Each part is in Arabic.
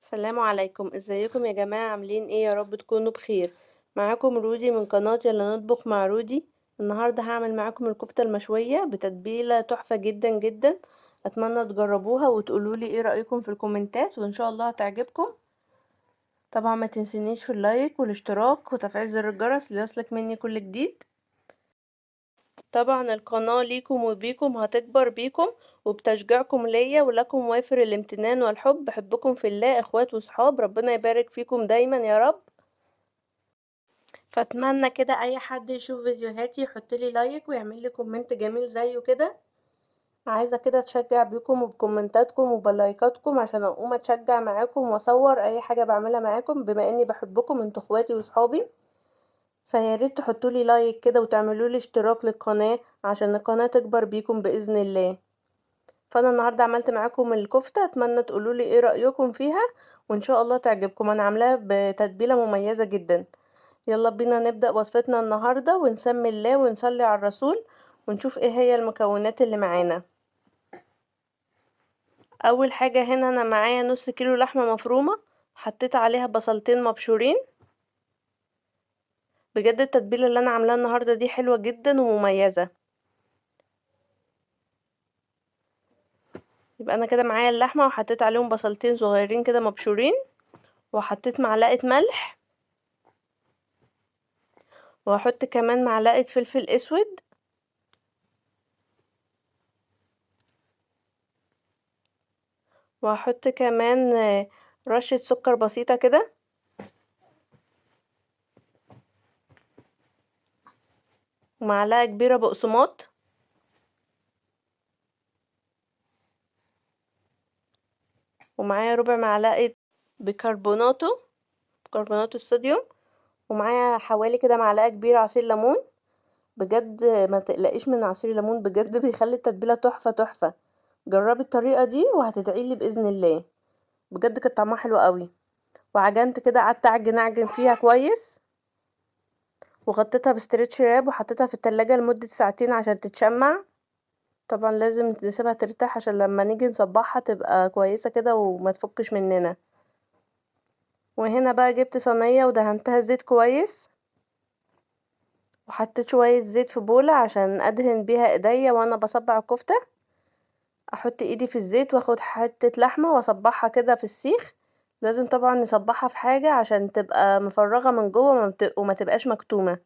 السلام عليكم، ازيكم يا جماعة؟ عاملين ايه؟ يا رب تكونوا بخير. معاكم رودي من قناة يلا نطبخ مع رودي. النهاردة هعمل معاكم الكفتة المشوية بتتبيلة تحفة جدا جدا. اتمنى تجربوها وتقولولي ايه رأيكم في الكومنتات، وان شاء الله هتعجبكم. طبعا ما تنسينيش في اللايك والاشتراك وتفعيل زر الجرس ليصلك مني كل جديد. طبعا القناة ليكم وبيكم هتكبر بيكم وبتشجيعكم ليا، ولكم وافر الامتنان والحب. بحبكم في الله، اخوات وصحاب، ربنا يبارك فيكم دايما يا رب. فاتمنى كده اي حد يشوف فيديوهاتي يحطلي لايك ويعملي كومنت جميل زيه كده. عايزة كده اتشجع بيكم وبكومنتاتكم وبلايكاتكم عشان اقوم اتشجع معاكم واصور اي حاجة بعملها معاكم، بما اني بحبكم انتوا اخواتي وصحابي. فياريت تحطولي لايك كده وتعملولي اشتراك للقناة عشان القناة تكبر بيكم بإذن الله. فانا النهاردة عملت معاكم الكفتة، اتمنى تقولولي ايه رأيكم فيها، وان شاء الله تعجبكم. انا عاملاها بتتبيلة مميزة جدا. يلا بينا نبدأ وصفتنا النهاردة ونسمي الله ونصلي على الرسول ونشوف ايه هي المكونات اللي معانا. اول حاجة هنا انا معايا نص كيلو لحمة مفرومة، حطيت عليها بصلتين مبشورين. بجد التتبيلة اللي انا عاملاها النهاردة دي حلوة جدا ومميزة. يبقى انا كده معايا اللحمة وحطيت عليهم بصلتين صغيرين كده مبشورين، وحطيت معلقة ملح، وهحط كمان معلقة فلفل اسود، وهحط كمان رشة سكر بسيطة كده، ومعلقة كبيرة بقسماط، ومعايا ربع معلقة بيكربونات الصوديوم، ومعايا حوالي كده معلقة كبيرة عصير ليمون. بجد ما تقلقيش من عصير الليمون، بجد بيخلي التتبيلة تحفة تحفة. جربي الطريقة دي وهتدعيلي بإذن الله. بجد كانت طعمها حلو قوي. وعجنت كده، قعدت اعجن فيها كويس، وغطيتها بستريتش راب وحطيتها في التلاجة لمدة ساعتين عشان تتشمع. طبعا لازم نسيبها ترتاح عشان لما نيجي نصبحها تبقى كويسة كده وما تفكش مننا. وهنا بقى جبت صينية ودهنتها زيت كويس، وحطيت شوية زيت في بولة عشان ادهن بيها ايديا وانا بصبع الكفتة. احط ايدي في الزيت واخد حتة لحمة واصبعها كده في السيخ. لازم طبعا نصبعها في حاجة عشان تبقى مفرغة من جوه وما تبقاش مكتومة.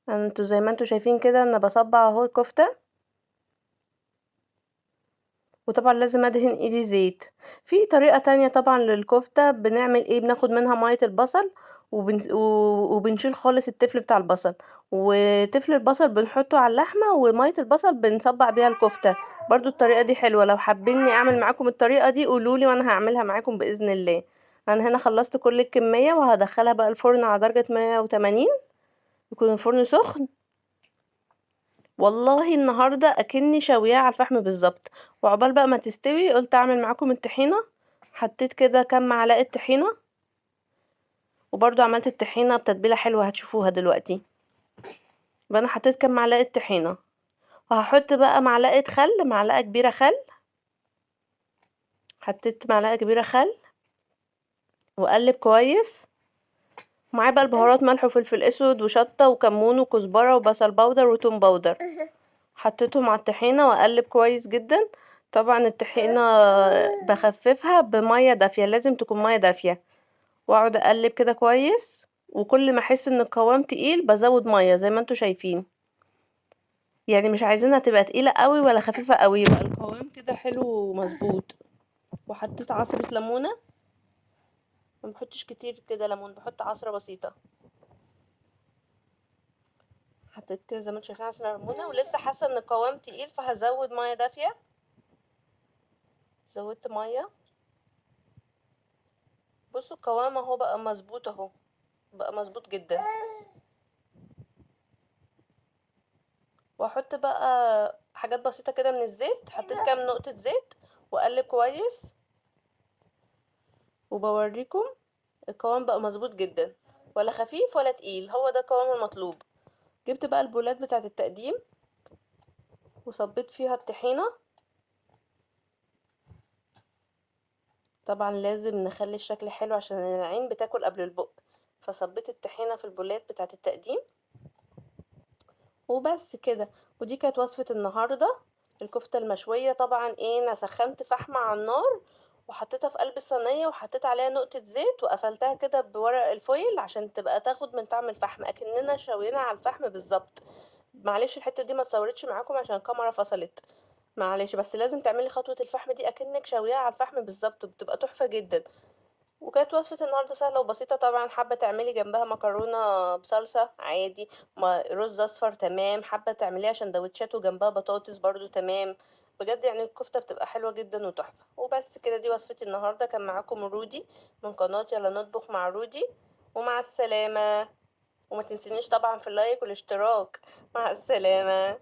انتوا زي ما انتوا شايفين كده انا بصبع اهو الكفتة. وطبعا لازم ادهن ايدي زيت. في طريقة تانية طبعا للكفتة، بنعمل ايه؟ بناخد منها مية البصل وبنشيل خالص التفل بتاع البصل، وتفل البصل بنحطه على اللحمة، ومية البصل بنصبع بيها الكفتة. برضو الطريقة دي حلوة، لو حابيني اعمل معاكم الطريقة دي قولولي وانا هعملها معاكم بإذن الله. انا هنا خلصت كل الكمية وهدخلها بقى الفرن على درجة 180، يكون الفرن سخن. والله النهاردة اكني شوياها على الفحم بالظبط. وعقبال بقى ما تستوي قلت اعمل معاكم الطحينة. حطيت كده كام معلقة طحينة، وبرضو عملت الطحينة بتتبيلة حلوة هتشوفوها دلوقتي. يبقى انا حطيت كام معلقة طحينة، وهحط بقى معلقة خل، معلقة كبيرة خل. حطيت معلقة كبيرة خل واقلب كويس. ومعايا بقى البهارات، ملح وفلفل اسود وشطة وكمون وكزبرة وبصل باودر وتوم باودر. حطيتهم على الطحينة واقلب كويس جدا. طبعا الطحينة بخففها بمية دافية، لازم تكون مية دافية. واقعد اقلب كده كويس، وكل ما احس ان القوام تقيل بزود مية زي ما انتوا شايفين. يعني مش عايزينها تبقى تقيلة قوي ولا خفيفة قوي، يبقى القوام كده حلو ومظبوط. وحطيت عصرة ليمونة، ما بحطش كتير كده ليمون، بحط عصرة بسيطة. حطيت كده زي ما انتوا شايفين عصرة ليمونة، ولسه حاسة ان القوام تقيل فهزود مية دافية. زودت مية. بصوا القوام اهو بقى مظبوط اهو، بقى مظبوط جدا. واحط بقى حاجات بسيطة كده من الزيت، حطيت كام نقطة زيت واقلب كويس. وبوريكم القوام بقى مظبوط جدا، ولا خفيف ولا تقيل، هو ده القوام المطلوب. جبت بقى البولات بتاعة التقديم وصبيت فيها الطحينة. طبعا لازم نخلي الشكل حلو عشان العين بتاكل قبل البق. فصبيت الطحينة في البولات بتاعة التقديم وبس كده. ودي كانت وصفة النهاردة. الكفتة المشوية طبعا انا سخنت فحمة على النار وحطيتها في قلب الصينية وحطيت عليها نقطة زيت وقفلتها كده بورق الفويل عشان تبقى تاخد من طعم الفحم اكننا شوينا على الفحم بالظبط. معلش الحتة دي ما اتصورتش معاكم عشان الكاميرا فصلت. معلش بس لازم تعملي خطوة الفحم دي اكنك شويها على الفحم بالظبط بتبقى تحفة جدا. وكانت وصفة النهاردة سهلة وبسيطة طبعا. حابة تعملي جنبها مكرونة بصلصة عادي، رز اصفر تمام، حابة تعمليها سندوتشات وجنبها بطاطس برضو تمام. بجد يعني الكفتة بتبقى حلوة جدا وتحفة. وبس كده دي وصفتي النهاردة. كان معاكم رودي من قناة يلا نطبخ مع رودي. ومع السلامة. وما تنسينيش طبعا في اللايك والاشتراك. مع السلامة.